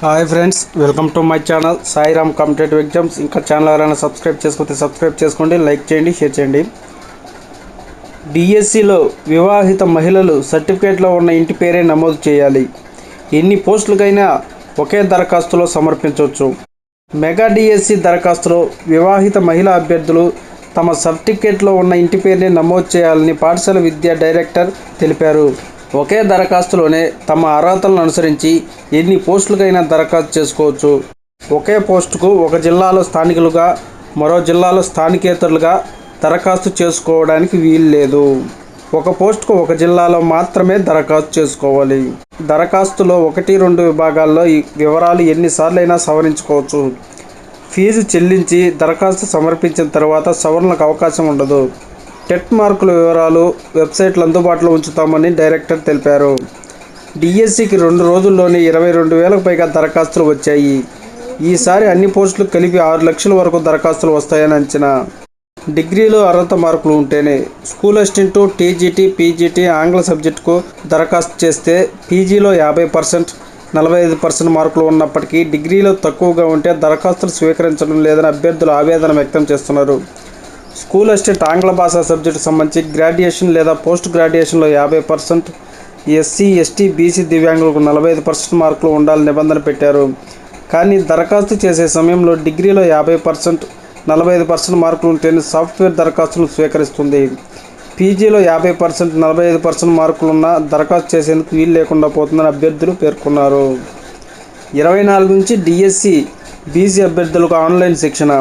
Hi friends, welcome to my channel Sairam competitive exams. ఇంకా channel ఎవరైనా subscribe చేసుకుంటే subscribe చేసుకోండి, లైక్ చేయండి, షేర్ చేయండి. డిఎస్సిలో వివాహిత మహిళలు సర్టిఫికేట్లో ఉన్న ఇంటి పేరే నమోదు చేయాలి. ఎన్ని పోస్టులకైనా ఒకే దరఖాస్తులో సమర్పించవచ్చు. మెగా డిఎస్సి దరఖాస్తులో వివాహిత మహిళా అభ్యర్థులు తమ సర్టిఫికేట్లో ఉన్న ఇంటి పేరుని నమోదు చేయాలని పాఠశాల విద్యా డైరెక్టర్ తెలిపారు. ఒకే దరఖాస్తులోనే తమ అర్హతలను అనుసరించి ఎన్ని పోస్టులకైనా దరఖాస్తు చేసుకోవచ్చు. ఒకే పోస్టుకు ఒక జిల్లాలో స్థానికులుగా, మరో జిల్లాలో స్థానికేతరులుగా దరఖాస్తు చేసుకోవడానికి వీలు లేదు. ఒక పోస్టుకు ఒక జిల్లాలో మాత్రమే దరఖాస్తు చేసుకోవాలి. దరఖాస్తులో 1-2 విభాగాల్లో ఈ వివరాలు ఎన్నిసార్లైనా సవరించుకోవచ్చు. ఫీజు చెల్లించి దరఖాస్తు సమర్పించిన తర్వాత సవరణలకు అవకాశం ఉండదు. టెట్ మార్కుల వివరాలు వెబ్సైట్లో అందుబాటులో ఉంచుతామని డైరెక్టర్ తెలిపారు. డిఎస్సికి 2 రోజుల్లోనే 22,000కు పైగా దరఖాస్తులు వచ్చాయి. ఈసారి అన్ని పోస్టులు కలిపి 6 లక్షల వరకు దరఖాస్తులు వస్తాయని అంచనా. డిగ్రీలో అర్హత మార్కులు ఉంటేనే స్కూల్ అసిస్టెంట్, టీజీటీ, పీజీటీ ఆంగ్ల సబ్జెక్టుకు దరఖాస్తు చేస్తే పీజీలో 50%, 45% మార్కులు ఉన్నప్పటికీ డిగ్రీలో తక్కువగా ఉంటే దరఖాస్తులు స్వీకరించడం లేదని అభ్యర్థులు ఆవేదన వ్యక్తం చేస్తున్నారు. స్కూల్ అసిస్టెంట్ ఆంగ్ల భాషా సబ్జెక్టుకు సంబంధించి గ్రాడ్యుయేషన్ లేదా పోస్ట్ గ్రాడ్యుయేషన్లో 50%, ఎస్సీ, ఎస్టీ, బీసీ దివ్యాంగులకు 45% మార్కులు ఉండాలని నిబంధన పెట్టారు. కానీ దరఖాస్తు చేసే సమయంలో డిగ్రీలో 50%, 45% మార్కులు ఉంటేనే సాఫ్ట్వేర్ దరఖాస్తులను స్వీకరిస్తుంది. పీజీలో 50%, 45% మార్కులున్న దరఖాస్తు చేసేందుకు వీలు లేకుండా పోతుందని అభ్యర్థులు పేర్కొన్నారు. 24 నుంచి డిఎస్సి బీసీ అభ్యర్థులకు ఆన్లైన్ శిక్షణ.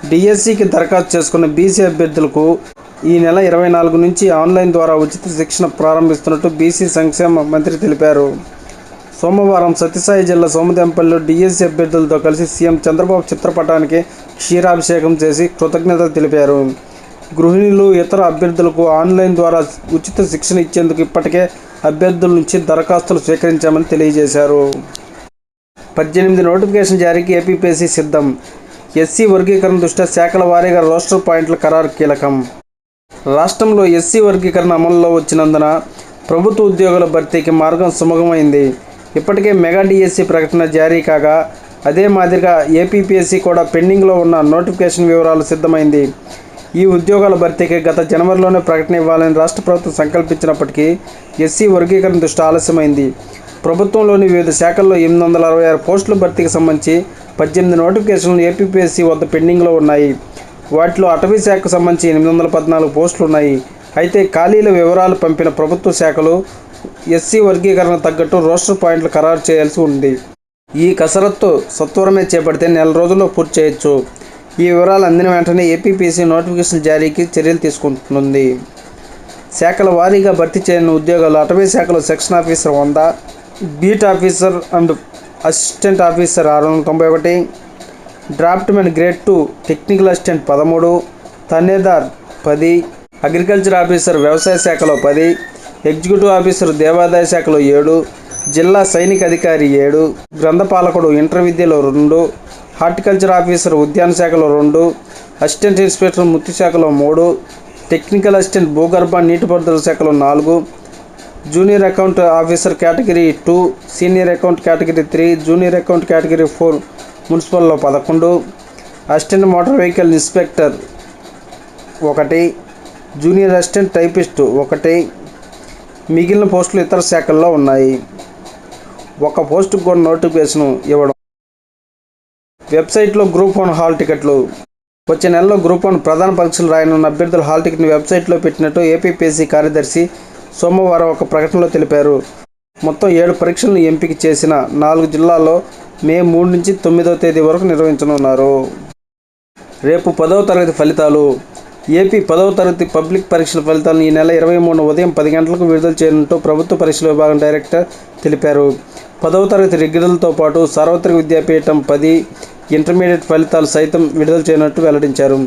డిఎస్సికి దరఖాస్తు చేసుకున్న బీసీ అభ్యర్థులకు ఈ నెల 24 నుంచి ఆన్లైన్ ద్వారా ఉచిత శిక్షణ ప్రారంభిస్తున్నట్టు బీసీ సంక్షేమ మంత్రి తెలిపారు. సోమవారం సత్యసాయి జిల్లా సోమదేంపల్లిలో డిఎస్సి అభ్యర్థులతో కలిసి సీఎం చంద్రబాబు చిత్రపటానికి క్షీరాభిషేకం చేసి కృతజ్ఞతలు తెలిపారు. గృహిణులు, ఇతర అభ్యర్థులకు ఆన్లైన్ ద్వారా ఉచిత శిక్షణ ఇచ్చేందుకు ఇప్పటికే అభ్యర్థుల నుంచి దరఖాస్తులు స్వీకరించామని తెలియజేశారు. 18 నోటిఫికేషన్ జారీకి ఏపీపీఎస్సీ సిద్ధం. ఎస్సీ వర్గీకరణ దృష్ట్యా శాఖల వారీగా రోస్టర్ పాయింట్ల ఖరారు కీలకం. రాష్ట్రంలో ఎస్సీ వర్గీకరణ అమలులో వచ్చినందున ప్రభుత్వ ఉద్యోగుల భర్తీకి మార్గం సుగమమైంది. ఇప్పటికే మెగా డిఎస్సి ప్రకటన జారీ కాగా అదే మాదిరిగా ఏపీపీఎస్సీ కూడా పెండింగ్లో ఉన్న నోటిఫికేషన్ వివరాలు సిద్ధమైంది. ఈ ఉద్యోగాల భర్తీకి గత జనవరిలోనే ప్రకటన ఇవ్వాలని రాష్ట్ర ప్రభుత్వం సంకల్పించినప్పటికీ ఎస్సీ వర్గీకరణ దృష్ట్యా ఆలస్యమైంది. ప్రభుత్వంలోని వివిధ శాఖల్లో 866 పోస్టుల భర్తీకి సంబంధించి 18 నోటిఫికేషన్లు ఏపీపీఎస్సీ వద్ద పెండింగ్లో ఉన్నాయి. వాటిలో అటవీ శాఖకు సంబంధించి 814 పోస్టులు ఉన్నాయి. అయితే ఖాళీల వివరాలు పంపిన ప్రభుత్వ శాఖలు ఎస్సీ వర్గీకరణ తగ్గట్టు రోస్టర్ పాయింట్లు ఖరారు చేయాల్సి ఉంది. ఈ కసరత్తు సత్వరమే చేపడితే నెల రోజుల్లో పూర్తి చేయొచ్చు. ఈ వివరాలు అందిన వెంటనే ఏపీపీఎస్సీ నోటిఫికేషన్ జారీకి చర్యలు తీసుకుంటుంది. శాఖల వారీగా భర్తీ చేయని ఉద్యోగాలు: అటవీ శాఖలో section officer 100, beat officer and assistant officer 691, draughtsmen grade 2 technical assistant 13, తన్నేదార్ 10, agriculture officer వ్యవసాయ శాఖలో 10, ఎగ్జిక్యూటివ్ ఆఫీసర్ దేవాదాయ శాఖలో 7, జిల్లా సైనిక అధికారి 7, గ్రంథపాలకుడు ఇంటర్ విద్యలో 2, హార్టికల్చర్ ఆఫీసర్ ఉద్యాన శాఖలో 2, అసిస్టెంట్ ఇన్స్పెక్టర్ ముత్తి శాఖలో 3, టెక్నికల్ అసిస్టెంట్ భూగర్భ నీటిపారుదల శాఖలో 4, junior account officer category 2, senior account category 3, junior account category 4 మున్సిపల్లో 11, assistant motor vehicle inspector 1, junior assistant typist 1. మిగిలిన పోస్టులు ఇతర శాఖల్లో ఉన్నాయి. ఒక పోస్టుకు కూడా నోటిఫికేషన్ ఇవ్వడం. వెబ్సైట్లో గ్రూప్ 1 హాల్ టికెట్లు. వచ్చే నెలలో గ్రూప్ 1 ప్రధాన పరీక్షలు రాయనున్న అభ్యర్థుల హాల్ టికెట్ని వెబ్సైట్లో పెట్టినట్టు ఏపీపీఎస్సీ కార్యదర్శి సోమవారం ఒక ప్రకటనలో తెలిపారు. మొత్తం 7 పరీక్షలను ఎంపిక చేసిన 4 జిల్లాల్లో మే 3 నుంచి 9వ తేదీ వరకు నిర్వహించనున్నారు. రేపు 10వ తరగతి ఫలితాలు. ఏపీ 10వ తరగతి పబ్లిక్ పరీక్షల ఫలితాలను ఈ నెల 23న ఉదయం 10 గంటలకు విడుదల చేయనున్నట్టు ప్రభుత్వ పరీక్షల విభాగం డైరెక్టర్ తెలిపారు. 10వ తరగతి రెగ్యులర్లతో పాటు సార్వత్రిక విద్యాపీఠం 10 ఇంటర్మీడియట్ ఫలితాలు సైతం విడుదల చేయనున్నట్టు వెల్లడించారు.